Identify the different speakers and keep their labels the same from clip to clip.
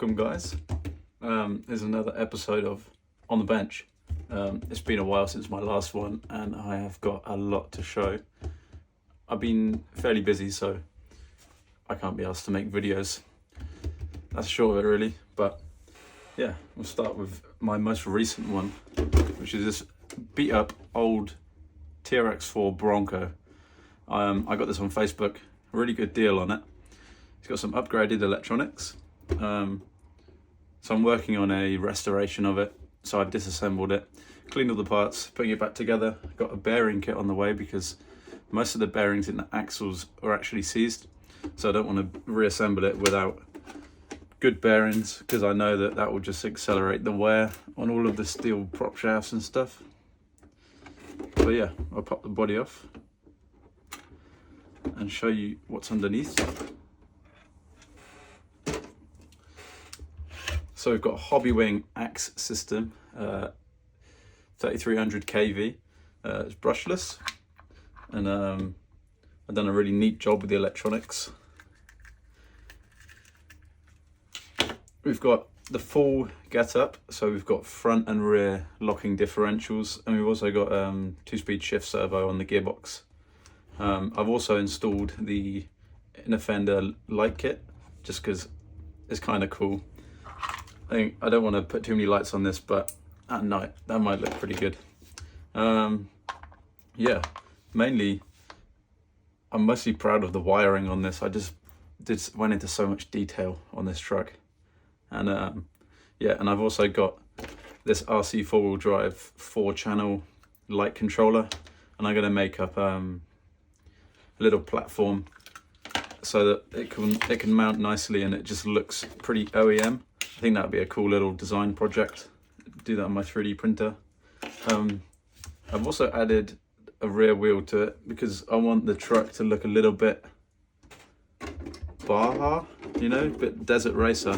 Speaker 1: Welcome guys. Here's another episode of On the Bench. It's been a while since my last one and I have got a lot to show. I've been fairly busy, so I can't be asked to make videos. That's short of it really, but yeah, we'll start with my most recent one, which is this beat up old TRX4 Bronco. I got this on Facebook, a really good deal on it. It's got some upgraded electronics. So I'm working on a restoration of it. So I've disassembled it, cleaned all the parts, putting it back together. Got a bearing kit on the way because most of the bearings in the axles are actually seized. So I don't want to reassemble it without good bearings, because I know that that will just accelerate the wear on all of the steel prop shafts and stuff. So yeah, I'll pop the body off and show you what's underneath. So we've got a hobby wing axe system, 3300 kV. It's brushless, and I've done a really neat job with the electronics. We've got the full get-up, so we've got front and rear locking differentials, and we've also got 2-speed shift servo on the gearbox. I've also installed the inner fender light kit, just because it's kind of cool. I don't want to put too many lights on this, but at night that might look pretty good. Yeah, mainly I'm mostly proud of the wiring on this. I just went into so much detail on this truck, and yeah, and I've also got this RC 4-wheel drive 4-channel light controller, and I'm going to make up a little platform so that it can mount nicely and it just looks pretty OEM. I think that would be a cool little design project. Do that on my 3D printer. I've also added a rear wheel to it because I want the truck to look a little bit Baja, you know, a bit desert racer.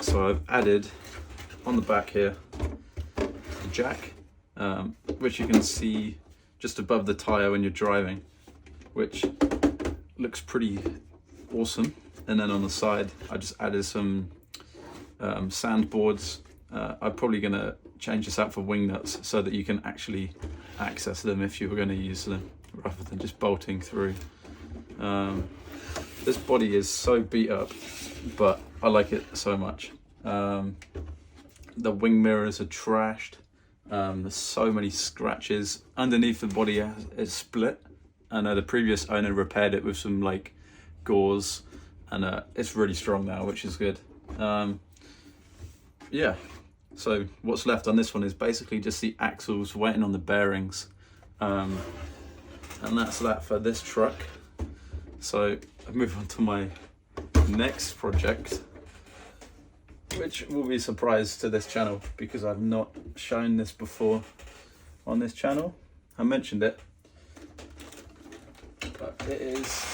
Speaker 1: So I've added on the back here a jack, which you can see just above the tire when you're driving, which looks pretty awesome. And then on the side, I just added some sandboards. I'm probably going to change this out for wing nuts so that you can actually access them if you were going to use them, rather than just bolting through. This body is so beat up, but I like it so much. The wing mirrors are trashed. There's so many scratches. Underneath the body is split. I know the previous owner repaired it with some like gauze, and it's really strong now, which is good. Yeah, so what's left on this one is basically just the axles waiting on the bearings, and that's that for this truck. So I move on to my next project, which will be a surprise to this channel because I've not shown this before on this channel. I mentioned it, but it is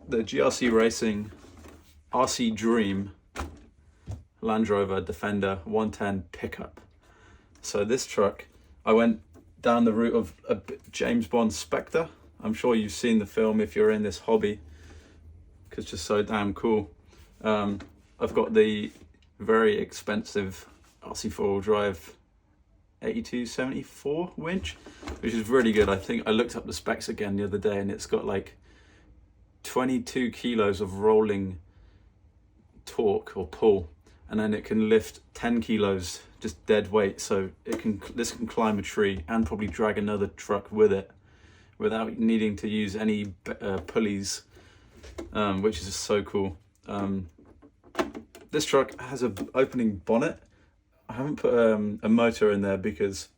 Speaker 1: the GRC Racing RCDream Land Rover Defender 110 pickup. So this truck, I went down the route of a James Bond Spectre. I'm sure you've seen the film if you're in this hobby, because it's just so damn cool. I've got the very expensive RC 4-wheel drive 8274 winch, which is really good. I think I looked up the specs again the other day, and it's got like 22 kilos of rolling torque or pull, and then it can lift 10 kilos just dead weight. So this can climb a tree and probably drag another truck with it without needing to use any pulleys, which is so cool. This truck has an opening bonnet. I haven't put a motor in there because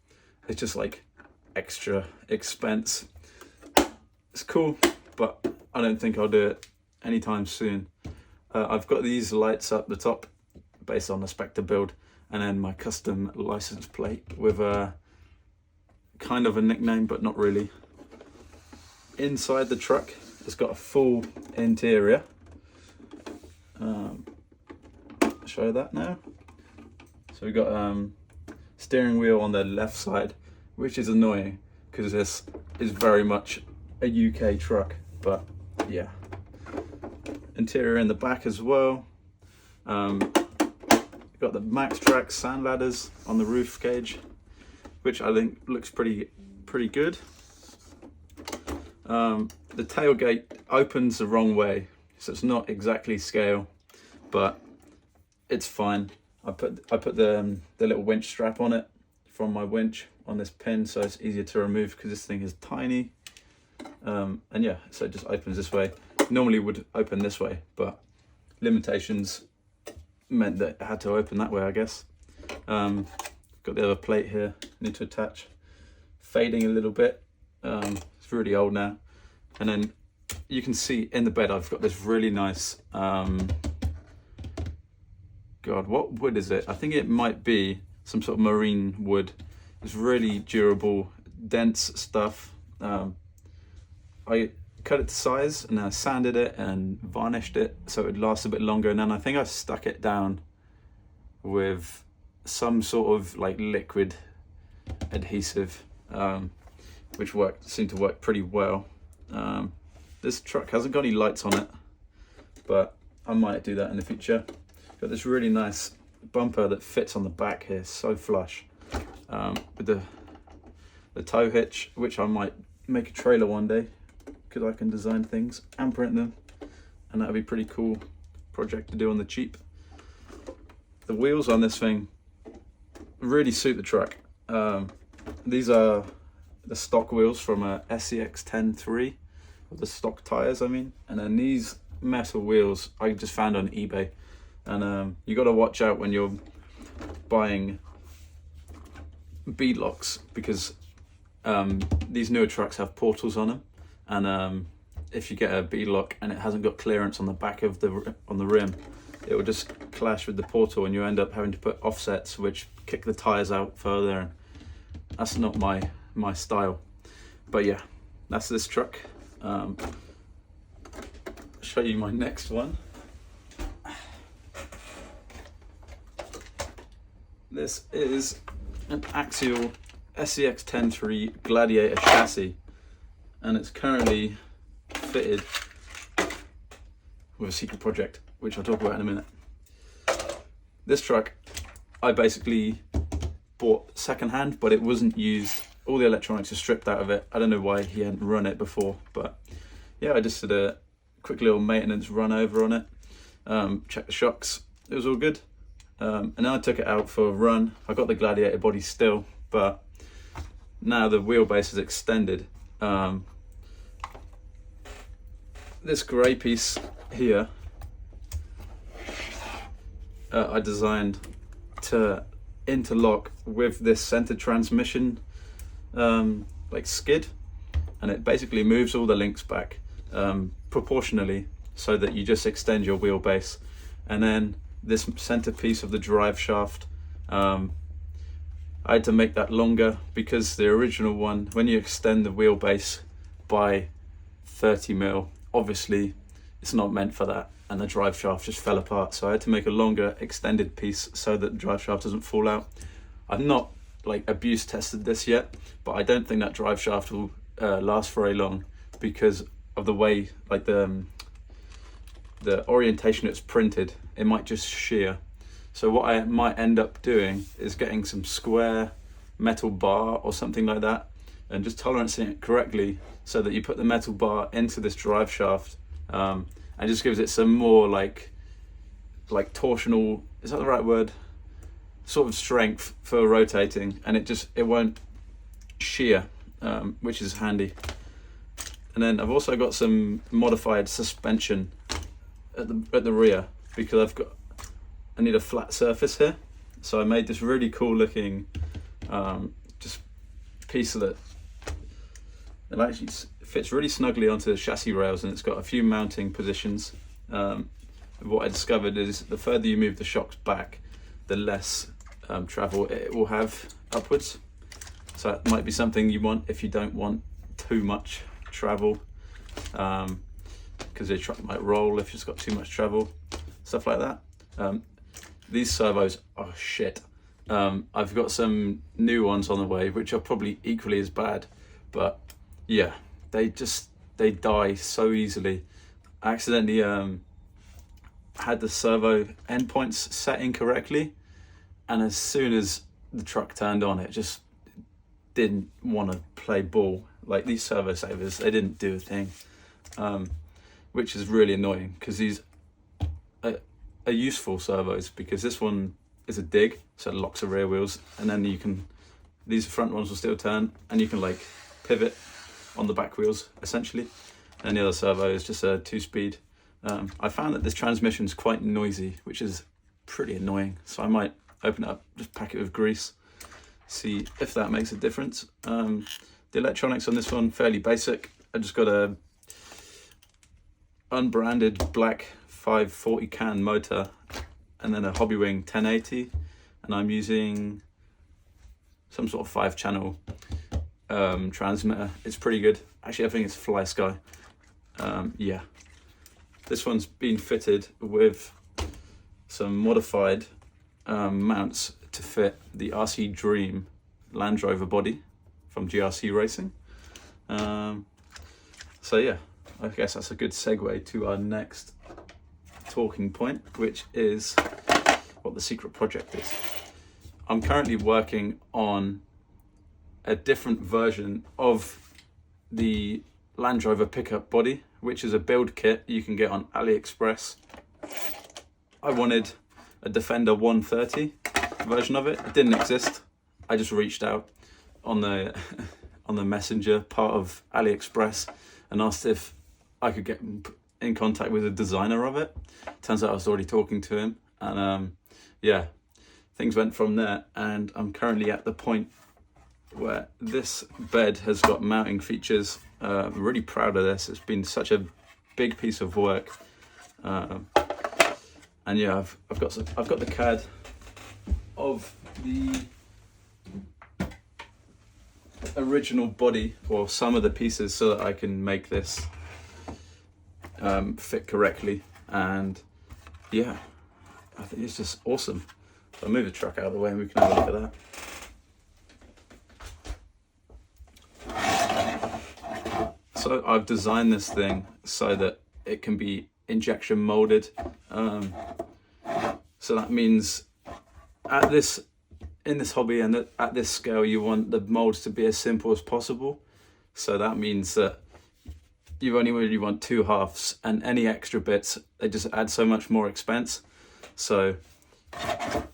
Speaker 1: it's just like extra expense. It's cool, but I don't think I'll do it anytime soon. I've got these lights up the top based on the Spectre build, and then my custom license plate with a kind of a nickname, but not really. Inside the truck, it's got a full interior. Show that now. So we've got steering wheel on the left side, which is annoying because this is very much a UK truck, but yeah, interior in the back as well. Got the Max Track sand ladders on the roof cage, which I think looks pretty good. The tailgate opens the wrong way, so it's not exactly scale, but it's fine. I put the little winch strap on it from my winch on this pin, so it's easier to remove because this thing is tiny. And yeah, so it just opens this way. Normally would open this way, but limitations meant that it had to open that way, I guess. Got the other plate here, need to attach. Fading a little bit, it's really old now. And then you can see in the bed I've got this really nice, God, what wood is it? I think it might be some sort of marine wood. It's really durable, dense stuff. I cut it to size and then I sanded it and varnished it so it would last a bit longer, and then I think I stuck it down with some sort of like liquid adhesive, which seemed to work pretty well. This truck hasn't got any lights on it, but I might do that in the future. Got this really nice bumper that fits on the back here, so flush, with the tow hitch, which I might make a trailer one day because I can design things and print them, and that would be pretty cool project to do on the cheap. The wheels on this thing really suit the truck. These are the stock wheels from a SCX-10-3, the stock tires I mean, and then these metal wheels I just found on eBay. And you got to watch out when you're buying beadlocks, because these newer trucks have portals on them, and if you get a beadlock and it hasn't got clearance on the back of the rim, it will just clash with the portal and you end up having to put offsets which kick the tires out further, and that's not my style. But yeah, that's this truck. I'll show you my next one. This is an axial SCX-10-3 Gladiator chassis, and it's currently fitted with a secret project, which I'll talk about in a minute. This truck I basically bought secondhand, but it wasn't used. All the electronics are stripped out of it. I don't know why he hadn't run it before, but yeah, I just did a quick little maintenance run over on it, checked the shocks, it was all good. And then I took it out for a run. I got the Gladiator body still, but now the wheelbase is extended. This grey piece here, I designed to interlock with this center transmission like skid, and it basically moves all the links back proportionally so that you just extend your wheelbase. And then this center piece of the drive shaft, I had to make that longer because the original one, when you extend the wheelbase by 30 mil, obviously it's not meant for that, and the drive shaft just fell apart. So I had to make a longer extended piece so that the drive shaft doesn't fall out. I've not like abuse tested this yet, but I don't think that drive shaft will last very long because of the way, like the orientation it's printed, it might just shear. So what I might end up doing is getting some square metal bar or something like that, and just tolerancing it correctly so that you put the metal bar into this drive shaft, and just gives it some more like torsional, is that the right word, sort of strength for rotating, and it won't shear, which is handy. And then I've also got some modified suspension at the rear because I need a flat surface here, so I made this really cool looking just piece that it actually fits really snugly onto the chassis rails, and it's got a few mounting positions. What I discovered is the further you move the shocks back, the less travel it will have upwards. So that might be something you want if you don't want too much travel, because your truck might roll if it's got too much travel, stuff like that. These servos are shit. I've got some new ones on the way which are probably equally as bad, but yeah, they die so easily. I accidentally had the servo endpoints set incorrectly, and as soon as the truck turned on, it just didn't want to play ball. Like these servo savers, they didn't do a thing, which is really annoying because these are useful servos, because this one is a dig, so it locks the rear wheels, and then these front ones will still turn, and you can like pivot on the back wheels essentially, and the other servo is just a 2-speed. I found that this transmission is quite noisy, which is pretty annoying, so I might open it up, just pack it with grease, see if that makes a difference. The electronics on this one, fairly basic. I just got a unbranded black 540 can motor, and then a Hobbywing 1080, and I'm using some sort of 5-channel transmitter. It's pretty good. Actually, I think it's Fly Sky. Yeah. This one's been fitted with some modified mounts to fit the RCDream Land Rover body from GRC Racing. So yeah, I guess that's a good segue to our next talking point, which is what the secret project is. I'm currently working on a different version of the Land Rover pickup body, which is a build kit you can get on AliExpress. I wanted a Defender 130 version of it. It didn't exist. I just reached out on the on the messenger part of AliExpress and asked if I could get in contact with the designer of it. Turns out I was already talking to him, and yeah, things went from there, and I'm currently at the point where this bed has got mounting features. I'm really proud of this. It's been such a big piece of work, and yeah, I've got the CAD of the original body, or some of the pieces, so that I can make this fit correctly. And yeah, I think it's just awesome. So I'll move the truck out of the way and we can have a look at that. So I've designed this thing so that it can be injection molded. So that means in this hobby and at this scale, you want the molds to be as simple as possible. So that means that you only really want 2 halves, and any extra bits, they just add so much more expense. So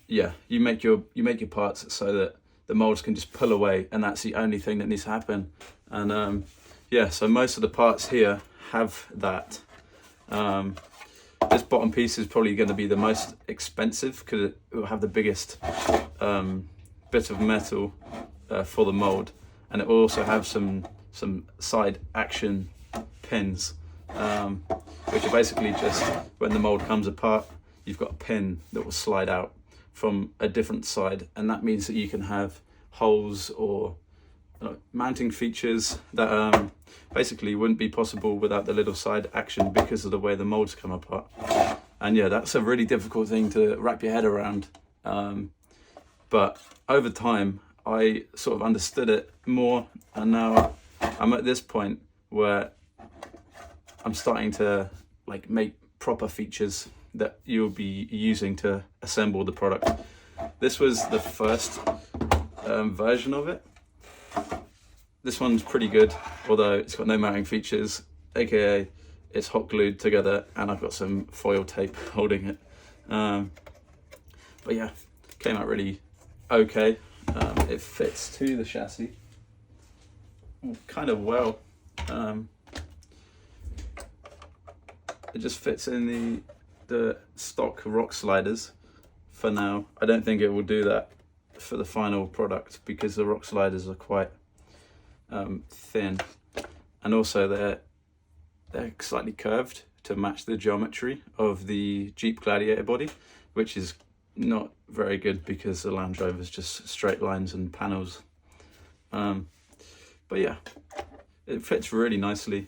Speaker 1: yeah, you make your parts so that the molds can just pull away, and that's the only thing that needs to happen. And yeah, so most of the parts here have that. This bottom piece is probably going to be the most expensive because it will have the biggest bit of metal for the mold, and it will also have some side action pins, which are basically just when the mold comes apart, you've got a pin that will slide out from a different side, and that means that you can have holes or mounting features that basically wouldn't be possible without the little side action because of the way the molds come apart. And yeah, that's a really difficult thing to wrap your head around, but over time I sort of understood it more, and now I'm at this point where I'm starting to like make proper features that you'll be using to assemble the product. This was the first version of it. This one's pretty good, although it's got no mounting features, aka it's hot glued together, and I've got some foil tape holding it. But yeah, came out really okay. It fits to the chassis kind of well. It just fits in the stock rock sliders for now. I don't think it will do that for the final product because the rock sliders are quite thin, and also they're slightly curved to match the geometry of the Jeep Gladiator body, which is not very good because the Land Rover is just straight lines and panels. But yeah, it fits really nicely.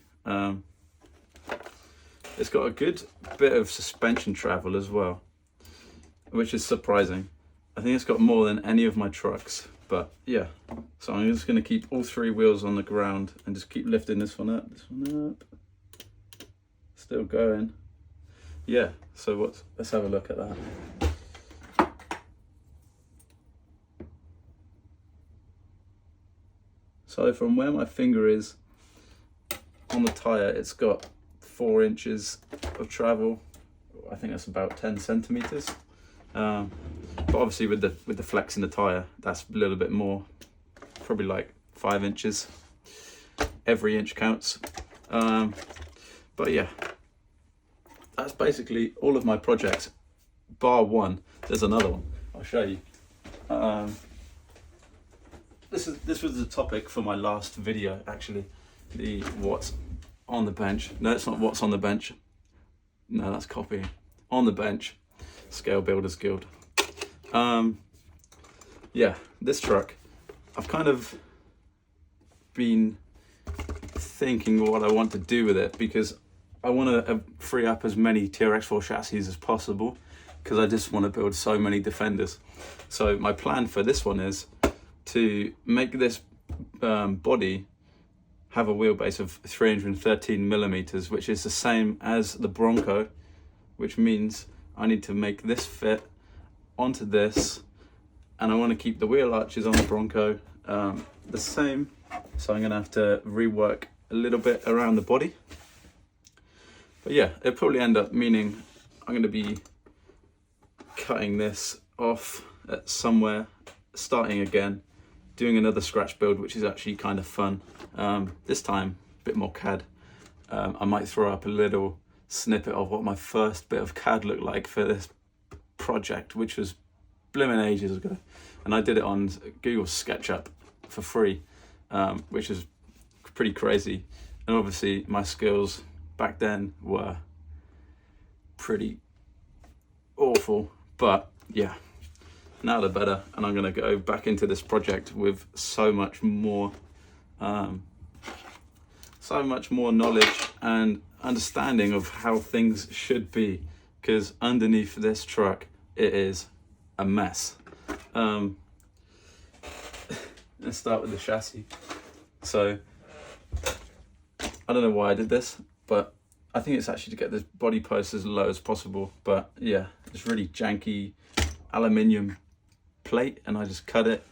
Speaker 1: It's got a good bit of suspension travel as well, which is surprising. I think it's got more than any of my trucks, but yeah. So I'm just going to keep all 3 wheels on the ground and just keep lifting this one up, Still going. yeah, so let's have a look at that. So from where my finger is on the tyre, it's got 4 inches of travel. I think that's about 10 centimeters. But obviously with the flex in the tyre, that's a little bit more, probably like 5 inches. Every inch counts. But yeah, that's basically all of my projects, bar one. There's another one, I'll show you. This was the topic for my last video, actually. The what's on the bench. No, it's not what's on the bench. No, that's copying. On the bench, Scale Builders Guild. Yeah, this truck, I've kind of been thinking what I want to do with it, because I want to free up as many TRX4 chassis as possible, because I just want to build so many Defenders. So my plan for this one is to make this body have a wheelbase of 313 millimeters, which is the same as the Bronco, which means I need to make this fit onto this, and I want to keep the wheel arches on the Bronco the same, so I'm going to have to rework a little bit around the body. But yeah, it'll probably end up meaning I'm going to be cutting this off at somewhere, starting again, doing another scratch build, which is actually kind of fun. This time, a bit more CAD. I might throw up a little snippet of what my first bit of CAD looked like for this project, which was blimmin' ages ago. And I did it on Google SketchUp for free, which is pretty crazy. And obviously my skills back then were pretty awful, but yeah, now they're better, and I'm going to go back into this project with so much more knowledge and understanding of how things should be, because underneath this truck it is a mess. Let's start with the chassis. So I don't know why I did this, but I think it's actually to get this body post as low as possible. But yeah, it's really janky aluminium plate, and I just cut it.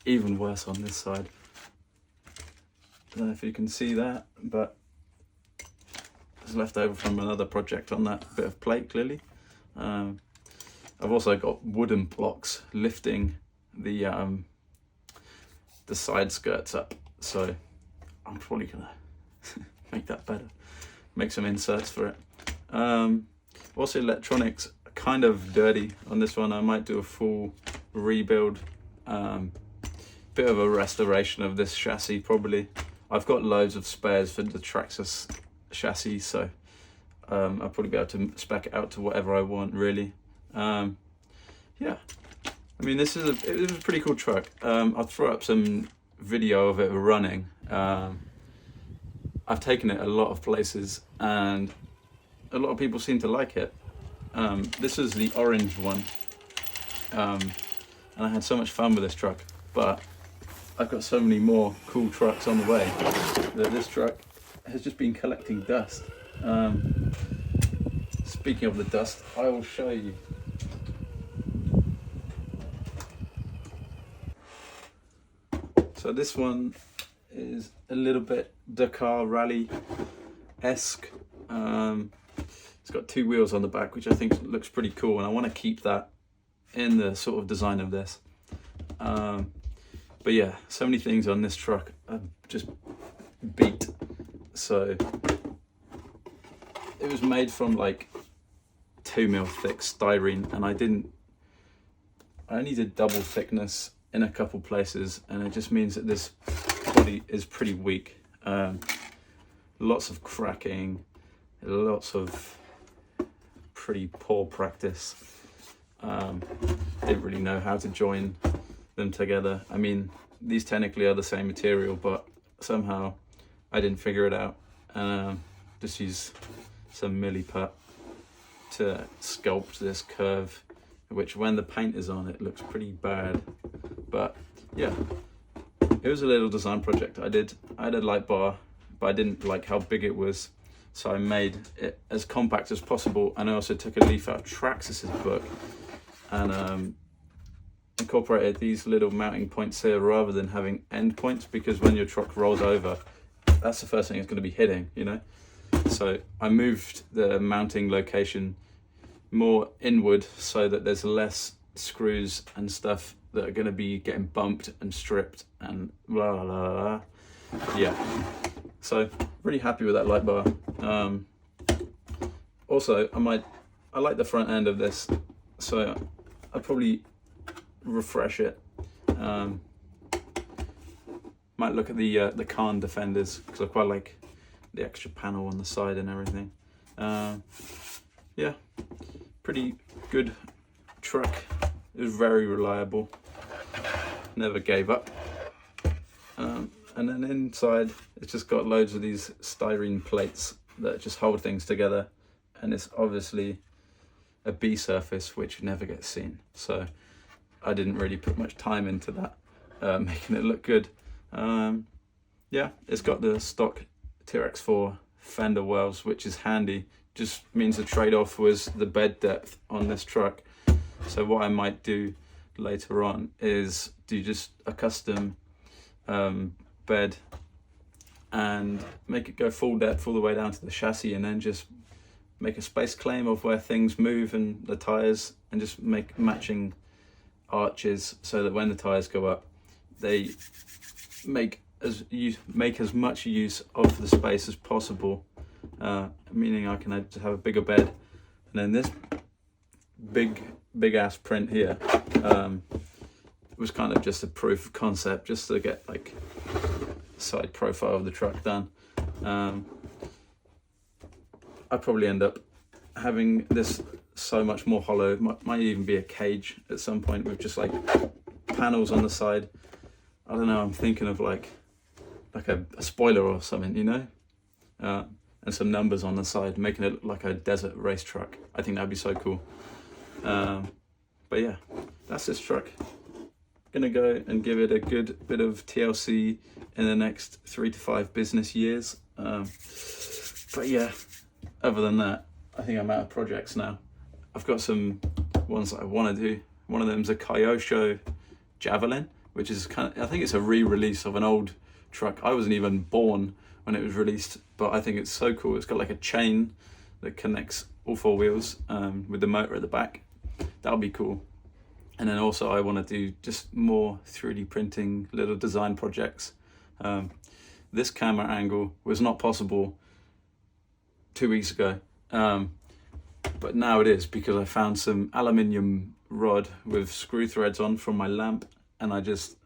Speaker 1: Even worse on this side. I don't know if you can see that, but it's left over from another project on that bit of plate, clearly. I've also got wooden blocks lifting the side skirts up, so I'm probably gonna make that better, make some inserts for it. Also, electronics are kind of dirty on this one. I might do a full rebuild, bit of a restoration of this chassis probably. I've got loads of spares for the Traxxas chassis, so I'll probably be able to spec it out to whatever I want, really. Yeah, I mean, it was a pretty cool truck. I'll throw up some video of it running. I've taken it a lot of places, and a lot of people seem to like it. This is the orange one, and I had so much fun with this truck, but I've got so many more cool trucks on the way that this truck has just been collecting dust. Speaking of the dust, I will show you. So this one is a little bit Dakar Rally-esque. It's got 2 wheels on the back, which I think looks pretty cool, and I want to keep that in the sort of design of this. But yeah, so many things on this truck are just beat. So it was made from like 2mm thick styrene, and I only did double thickness in a couple places, and it just means that this body is pretty weak. Lots of cracking, lots of pretty poor practice. Didn't really know how to join them together. I mean, these technically are the same material, but somehow I didn't figure it out. Just use some milliput to sculpt this curve, which when the paint is on, it looks pretty bad. But yeah, it was a little design project. I had a light bar, but I didn't like how big it was. So I made it as compact as possible, and I also took a leaf out of Traxxas's book and incorporated these little mounting points here rather than having end points, because when your truck rolls over, that's the first thing it's going to be hitting, you know. So I moved the mounting location more inward so that there's less screws and stuff that are going to be getting bumped and stripped and blah blah blah blah. Yeah, so really happy with that light bar. Also I like the front end of this, so I'd probably refresh it. Might look at the Khan Defenders, because I quite like the extra panel on the side and everything. Yeah, pretty good truck. It was very reliable, never gave up. And then inside, it's just got loads of these styrene plates that just hold things together, and it's obviously a B surface which never gets seen, so I didn't really put much time into that, making it look good. Yeah, it's got the stock TRX4 fender wells, which is handy. Just means the trade-off was the bed depth on this truck. So what I might do later on is do just a custom bed and make it go full depth all the way down to the chassis, and then just make a space claim of where things move and the tires, and just make matching arches so that when the tires go up, they make as much use of the space as possible, meaning I can just have a bigger bed. And then this big ass print here was kind of just a proof of concept, just to get like side profile of the truck done. I'd probably end up having this so much more hollow. Might even be a cage at some point with just like panels on the side. I don't know, I'm thinking of like a spoiler or something, you know, and some numbers on the side, making it look like a desert race truck. I think that'd be so cool. But yeah, that's this truck. Gonna go and give it a good bit of TLC in the next 3 to 5 business years. But yeah, other than that, I think I'm out of projects now. I've got some ones that I want to do. One of them's a Kyosho Javelin, which is I think it's a re-release of an old truck. I wasn't even born when it was released, but I think it's so cool. It's got like a chain that connects all 4 wheels with the motor at the back. That'll be cool. And then also I want to do just more 3D printing little design projects. This camera angle was not possible 2 weeks ago, but now it is, because I found some aluminium rod with screw threads on from my lamp, and I just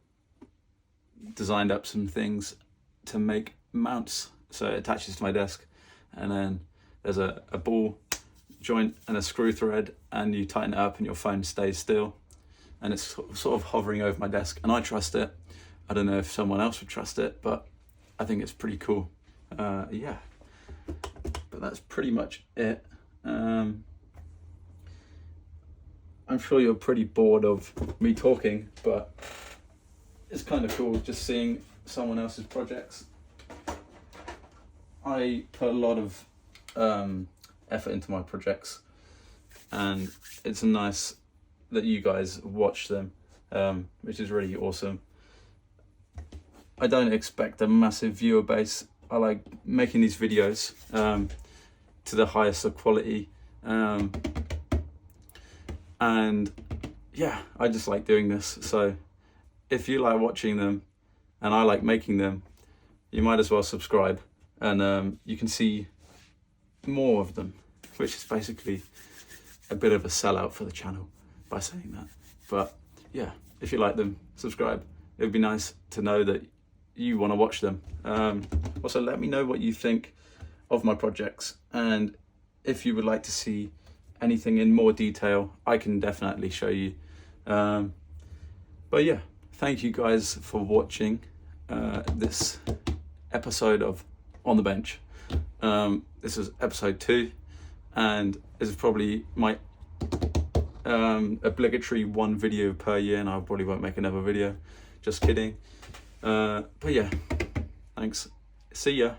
Speaker 1: designed up some things to make mounts so it attaches to my desk, and then there's a ball joint and a screw thread, and you tighten it up and your phone stays still, and it's sort of hovering over my desk, and I trust it. I don't know if someone else would trust it, but I think it's pretty cool. Yeah, but that's pretty much it. I'm sure you're pretty bored of me talking, but it's kind of cool just seeing someone else's projects. I put a lot of effort into my projects, and it's nice that you guys watch them, which is really awesome. I don't expect a massive viewer base. I like making these videos to the highest of quality, and yeah, I just like doing this. So if you like watching them and I like making them, you might as well subscribe, and you can see more of them, which is basically a bit of a sellout for the channel by saying that. But yeah, if you like them, subscribe. It would be nice to know that you want to watch them. Also, let me know what you think of my projects, and if you would like to see anything in more detail, I can definitely show you. But yeah, thank you guys for watching this episode of On the Bench. This is episode 2, and this is probably my obligatory 1 video per year, and I probably won't make another video. Just kidding. But yeah, thanks. See ya.